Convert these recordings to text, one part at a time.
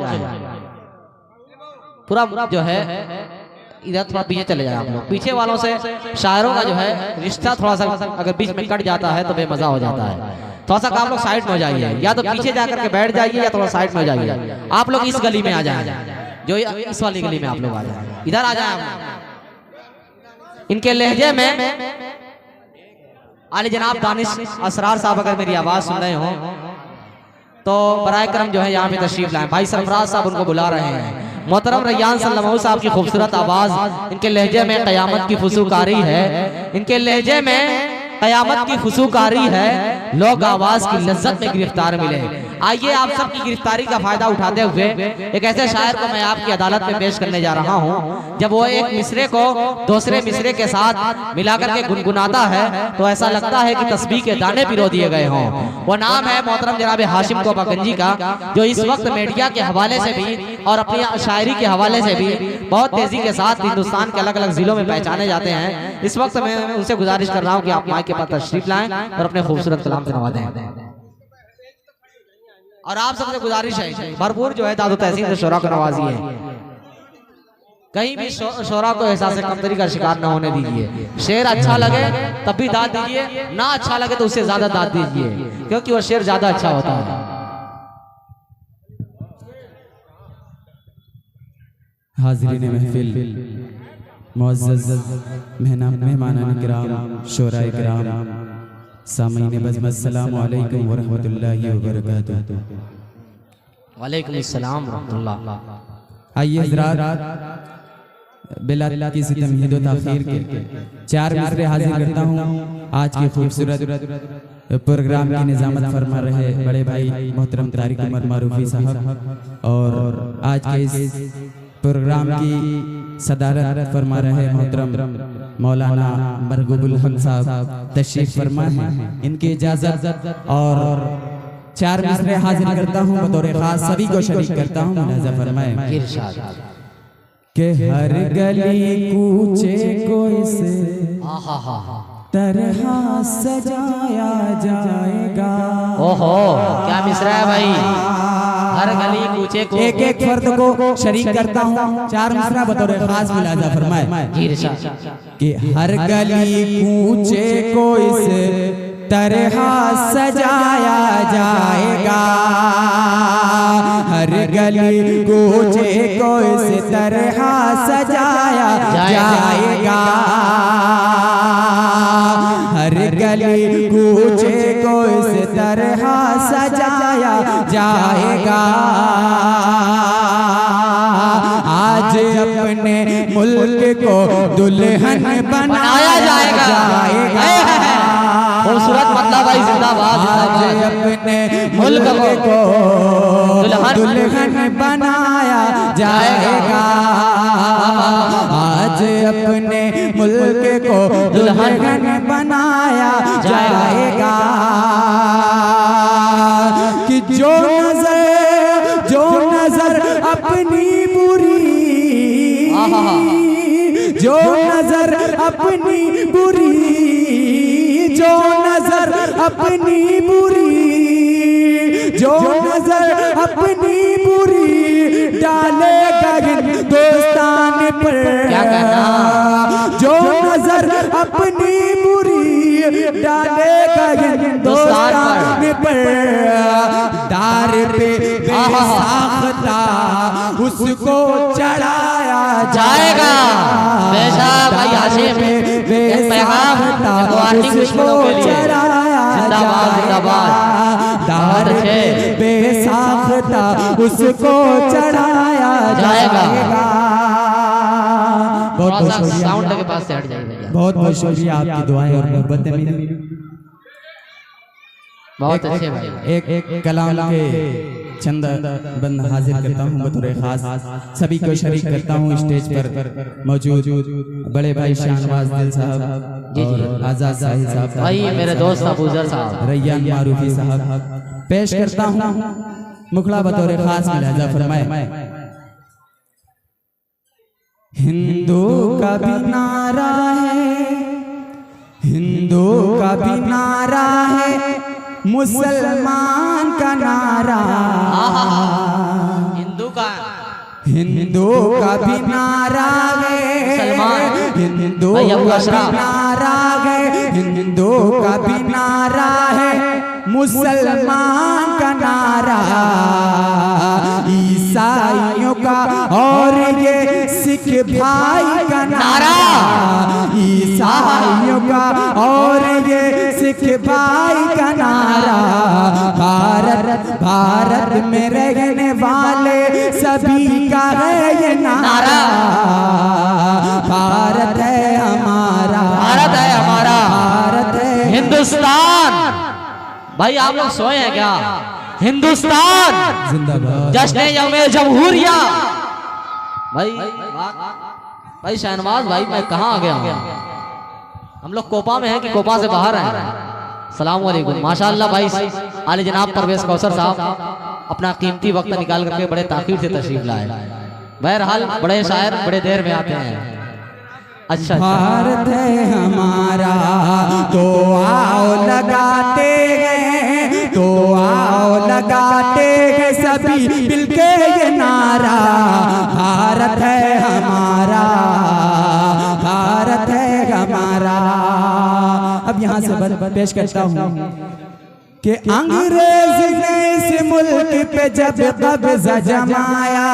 जाए, पूरा जो है इधर थोड़ा पीछे चले जाए आप लोग। पीछे वालों से शायरों का जो है रिश्ता थोड़ा सा अगर बीच में कट जाता है तो बेमजा हो जाता है। थोड़ा सा आप लोग साइड में हो जाइए, या तो पीछे जाकर के बैठ जाइए या थोड़ा साइड में हो जाइए। आप लोग इस गली में आ जाए, जो इस वाली गली में आप लोग आ जाए, इधर आ जाए। इनके लहजे में आले जनाब दानिश असरार साहब अगर मेरी आवाज सुन रहे हो तो बराए करम जो है यहाँ पे तशरीफ लाएं। भाई सरफराज साहब उनको बुला रहे हैं। मोहतरम रैयान सल्लमऊ साहब की खूबसूरत आवाज, इनके लहजे में कयामत की फुसूकारी है, इनके लहजे में कयामत की फुसूकारी है, लोग आवाज की लज्जत में गिरफ्तार मिले। आइए आप सबकी गिरफ्तारी का फायदा उठाते हुए एक ऐसे शायर को मैं आपकी अदालत में पेश करने जा रहा हूँ। जब वो एक मिसरे को दूसरे मिसरे के साथ मिलाकर के गुनगुनाता है तो ऐसा लगता है कि तस्बीह के दाने पिरो दिए गए हों। वो नाम है मोहतरम जनाब हाशिम कोपागंजी का, जो इस वक्त मीडिया के हवाले से भी और अपनी शायरी के हवाले से भी बहुत तेजी के साथ हिंदुस्तान के अलग अलग जिलों में पहचाने जाते हैं। इस वक्त मैं उनसे गुजारिश कर रहा हूँ कि आप माइक के पास तशरीफ लाएं और अपने खूबसूरत कलाम से नवाजें। और आप सबसे गुजारिश है भरपूर जो है दादो तहसीन से शोरा को नवाजिए, कहीं भी शोरा को एहसास कमतरी का शिकार न होने दीजिए। शेर अच्छा लगे तब भी दाद दीजिए, ना अच्छा लगे तो उससे ज्यादा दाद दीजिए, क्योंकि वो शेर ज्यादा अच्छा होता है। हाज़रीन महफिल, मुअज़्ज़ज़ मेहमानान किराम, शोराए किराम, सामीन बज़्म, अस्सलामु अलैकुम व रहमतुल्लाहि व बरकातुहू। वालेकुम अस्सलाम व रहमतुल्लाह। आइए हज़रात, बिला किसी तमहीद व ताख़ीर के चार मिसरे हाजिर करता हूँ। आज के खूबसूरत प्रोग्राम की निज़ामत फरमा रहे बड़े भाई मोहतरम तारिक उमर मारूफी साहब, और आज के इस प्रोग्राम की सदारत फरमा रहे मोहतरम मौलाना मरगूबुल हक साहब तशरीफ फरमा है। इनकी इजाजत और चार मिसरे हाजिर करता हूँ, बतौर खास सभी को शरीक करता हूँ। मुनाज़ा फरमाए कि हर गली कूचे को इसे तरह सजाया जाएगा। ओहो क्या मिसरा है भाई, हर गली कूचे को एक एक फर्द को शरीक करता हूँ। चार मिसरा बतौर खास मुलाजा फरमाए कि हर गली कूचे को इस तरह सजाया जाएगा, हर गली कूचे को इस तरह सजाया जाएगा, हर गली कूचे को इस तरह सजाया जाएगा। आज अपने मुल्क को दुल्हन बनाया जाएगा। खूबसूरत मतलब भाई जिंदाबाद। आज अपने मुल्क को दुल्हन बनाया जाएगा, आज अपने मुल्क को दुल्हन बनाया जाएगा। कि जो नजर अपनी बुरी, जो नजर अपनी बुरी, जो नजर अपनी बुरी, जो नजर अपनी बुरी डालेगा हिंदुस्तान पर, जो नजर अपनी बुरी डालेगा हिंदुस्तान पर, दार पे बेसाख्ता उसको चढ़ाया जाएगा। बेशक भाई हाशिम बेसाख्ता उसको चढ़ाया जाएगा, दार पे बेसाख्ता उसको चढ़ाया जाएगा। बहुत बहुत साउंड के पास से हट जाइए। बहुत बहुत शुक्रिया आपकी दुआएं और मोहब्बत में। बहुत अच्छे भाई। एक कलाम के चंद बंद हाजिर करता हूँ, बतौर खास सभी को शरीक करता हूँ। स्टेज पर मौजूद बड़े भाई शाहनवाज दिल साहब और आजाद साहब, भाई मेरे दोस्त अबूजर साहब, रैयान मारूफी साहब पेश करता हूँ। मुखड़ा बतौर खास मुलाजा फरमाए। हिंदू का भी नारा है, हिंदू का भी नारा है, मुसलमान का नारा, हिंदू का हिंदू का भी नारा है, हिंदू का भी नारा है, हिंदू का भी नारा है, मुसलमान का नारा, ईसाइयों का और ये सिख भाई का नारा, ईसाइयों का और ये सिख भाई का नारा, भारत भारत में रहने वाले सभी का है ये नारा, भारत है हमारा, भारत है हमारा, भारत है हिंदुस्तान। भाई आप लोग सोए हैं क्या? हिंदुस्तान जिंदाबाद, जश्न यौम जमहूरिया। भाई शहनवाज भाई, मैं कहाँ आ गया हूँ? हम लोग कोपा में हैं कि कोपा से बाहर हैं? सलाम वालेकुम। माशाअल्लाह भाई आले जनाब परवेज कौसर साहब अपना कीमती वक्त निकाल करके बड़े ताकीर से तशरीफ लाए। बहरहाल बड़े शायर बड़े देर में आते हैं। अच्छा, भारत है हमारा तो आओ लगाते हैं, तो आओ लगाते हैं सभी मिलके ये नारा, भारत है हमारा, भारत है हमारा। अब यहाँ से पेश करता हूँ कि अंग्रेज ने इस मुल्क पे जब कब्जा जमाया,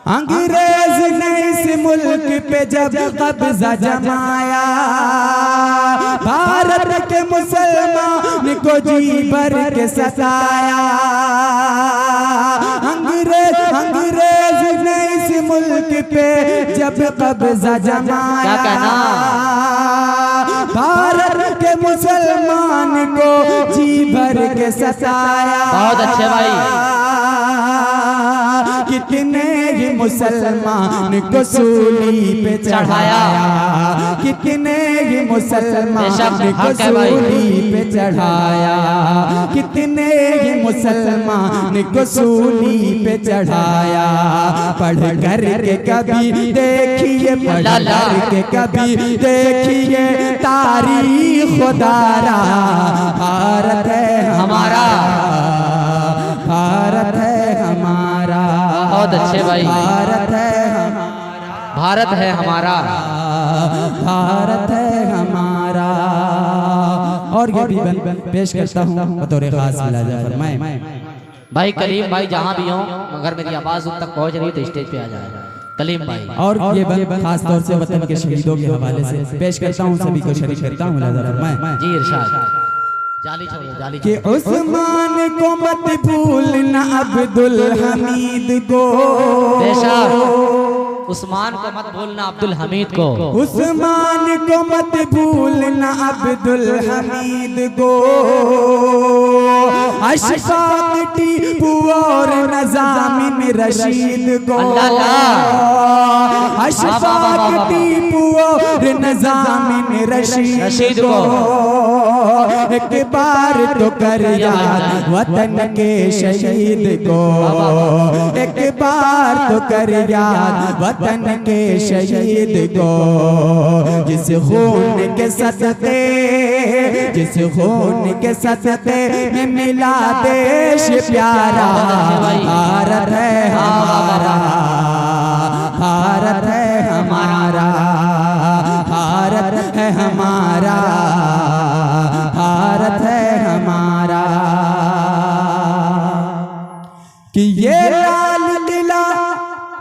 अंग्रेज ने इस मुल्क पे जब कब्जा जमाया, भारत के मुसलमान को जी भर के सताया, अंग्रेज ने इस मुल्क पे जब कब्जा जमाया, भारत के मुसलमान को जी भर के सताया। बहुत अच्छे भाई। कितने ही मुसलमान को सूली पे चढ़ाया, कितने ही मुसलमान को सूली पे चढ़ाया, कितने ही मुसलमान को सूली पे चढ़ाया। पढ़ कर के कभी देखिए, पढ़ कर के कभी देखिए तारीख खुदारा, भारत है हमारा, भारत है हमारा। बहुत अच्छे भाई। भारत है हमारा, भारत है हमारा, भारत है हमारा। और ये भी पेश करता हूँ बतौर खास मुलाजा फरमाएं। भाई कलीम भाई जहाँ भी हो, अगर मेरी आवाज उन तक पहुँच रही है तो स्टेज पे आ जाए कलीम भाई। और ये खास तौर से वतन के शहीदों के हवाले से पेश करता हूँ, सभी को शरीक करता हूँ, मुलाजा फरमाएं। जी इरशाद। जाली छोड़ो, जाली कि उस्मान को मत भूलना अब्दुल हमीद को, बेशक उस्मान को मत भूलना अब्दुल हमीद को, उस्मान को मत भूलना अब्दुल हमीद को, अशफाक टीपू और नज़ामिन रशीद को, अशफाक टीपू और नज़ामिन रशीद को, एक बार तो कर याद वतन के शहीद को, एक बार तो कर याद वतन के शहीद को, जिस खून के सदक़े, जिस खून के सदक़े में मिला देश प्यारा, भारत है हमारा, भारत है हमारा, भारत है हमारा, भारत है हमारा। कि ये लाल किला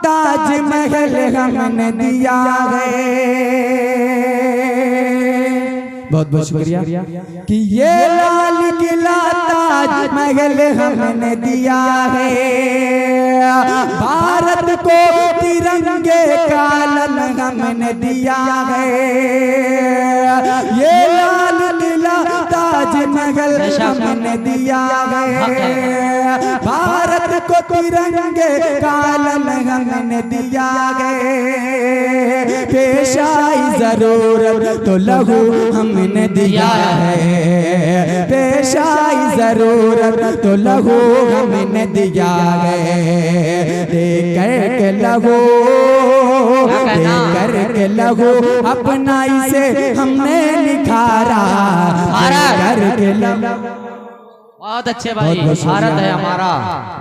ताजमहल हमने दिया है, बहुत बहुत शुक्रिया। कि ये लाल किला ताजमहल हमने दिया है, भारत को तिरंगे का आलम हमने दिया है, ये लाल किला ताजमहल हमने दिया है, भारत को तिरंगे का आलम हमने दिया है, पेश आई जरूरत तो लहू हमने दिया है, पेश आई जरूरत तो लहू हमने दिया है, देकर के लहू, देकर के लहू अपना इसे हमने निखारा, देकर के लहू। बहुत अच्छे भाई, भारत है हमारा।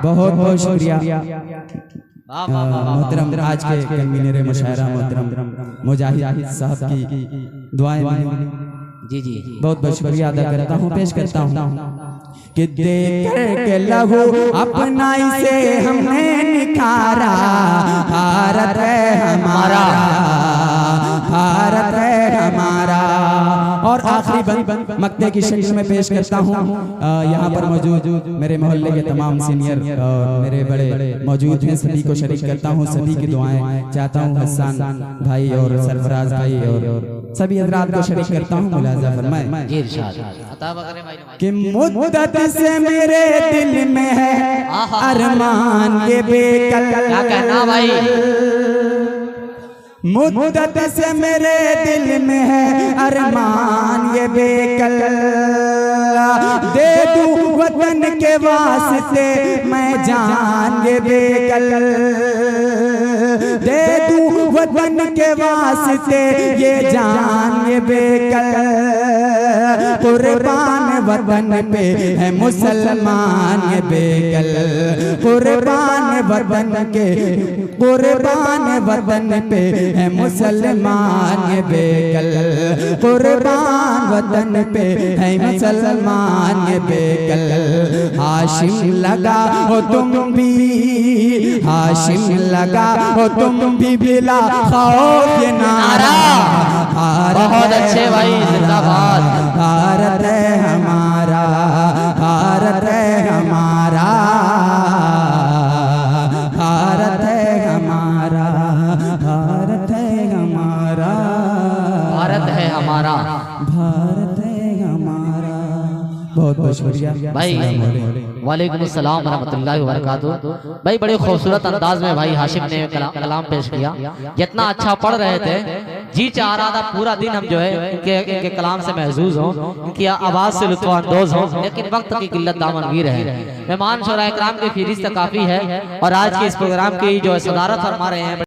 बहुत बहुत शुक्रिया वाह वाह वाह वाह। मोहतरम आज के कन्वीनर मुशायरा मोहतरम मुजाहिद साहब की दुआएं मिली। जी जी बहुत बहुत शुक्रिया अदा करता हूँ, पेश करता हूँ कि देख के लहू अपना इसे हमने निखारा, भारत है हमारा, भारत है हमारा। और आखिरी बंद मक्ते की शक्ल में पेश करता हूँ। यहाँ पर मौजूद मेरे मोहल्ले के तमाम सीनियर और मेरे बड़े मौजूद हैं, सभी को शरीक करता हूँ, सभी की दुआएं चाहता हूँ। हसन भाई और सरफराज भाई और सभी हजरात को शरीक करता हूँ। मुलाजा फरमाए जी इरशाद अता वगैरह भाई। कि मुद्दत से मेरे दिल में है अरमान ये बेकल। क्या कहना भाई? मुद्दत से मेरे दिल में है अरमान ये बेकल, दे दूं वतन के वास्ते मैं जान ये बेकल, दे दूं वतन के वास्ते ये जान ये बेकल। कुर्बान वतन पे है मुसलमान ये बेकल, कुर्बान वतन के, कुर्बान वतन पे है मुसलमान ये बेकल, कुर्बान वतन पे है मुसलमान ये बेकल। हाशिम लगा हो तुम भी, हाशिम लगा हो तुम भी बिला खौफ ये नारा। बहुत अच्छे भाई, जिंदाबाद। भारत है हमारा, भारत है हमारा, भारत है हमारा, भारत है हमारा, भारत है हमारा, भारत है हमारा। बहुत बहुत शुक्रिया भाई। वालेकुम अस्सलाम रहमतुल्लाहि व बरकातुहू। भाई बड़े खूबसूरत अंदाज में भाई हाशिम ने कलाम पेश किया। जितना अच्छा पढ़ रहे थे, जी चाह रहा था पूरा दिन हम जो है इनके कलाम से महजूज हों, इनकी आवाज़ से लुत्फ़ अंदोज़ हों, लेकिन वक्त की किल्लत दामनगीर है। मेहमान शोरा इकराम की फहरिस्त काफ़ी है और आज के इस प्रोग्राम की जो है सदारत फरमा रहे हैं